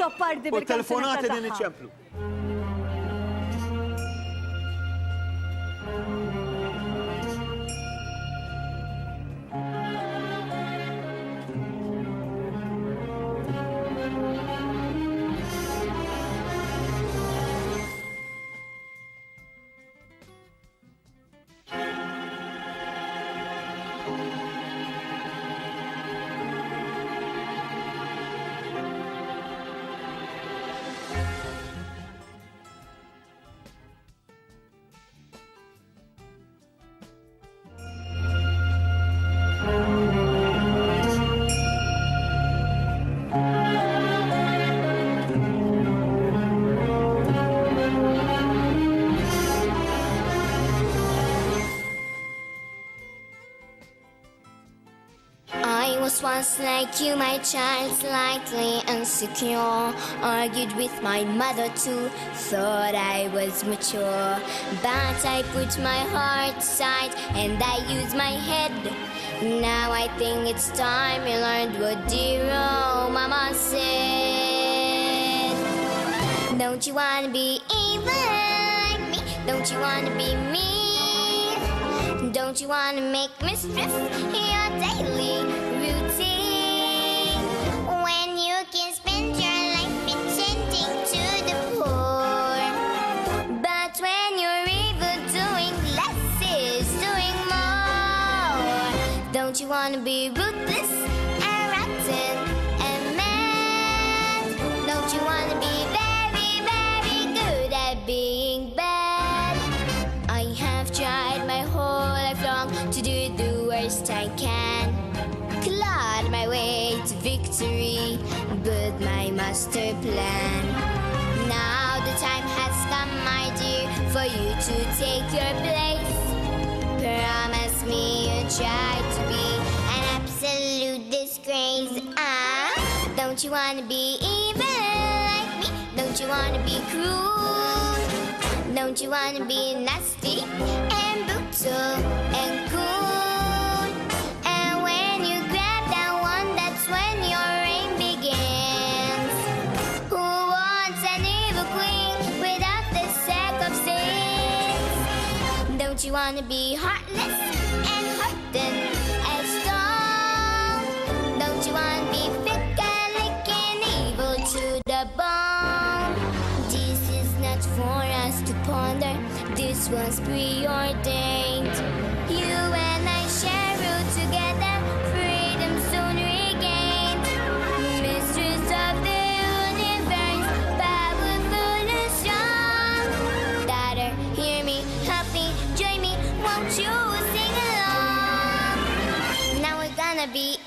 sto parte Ho per telefonate din iċemplu. I was once like you, my child, slightly insecure. Argued with my mother too, thought I was mature. But I put my heart aside and I used my head. Now I think it's time I learned what dear old mama said. Don't you wanna be evil like me? Don't you wanna be mean? Don't you wanna make mischief your daily routine? When you can spend your life pretending to the poor, but when you're evil, doing less is doing more. Don't you wanna be ruthless and rotten and mad? Don't you wanna be very, very good at being bad? I have tried my whole life long to do the worst I can, clawed my way to victory, but my master plan. Now the time has come, my dear, for you to take your place. Promise me you'll try to be an absolute disgrace. Don't you wanna be evil like me? Don't you wanna be cruel? Don't you wanna be nasty and brutal and cool? And when you grab that one, that's when your reign begins. Who wants an evil queen without the sack of sins? Don't you wanna be heartless and hurting as stone? Don't you wanna be thick and evil to the bone? This is not for us to ponder, this was preordained. You and I share rule together, freedom soon regained. Mistress of the universe, powerful and strong. Daughter, hear me, help me, join me, won't you sing along? Now we're gonna be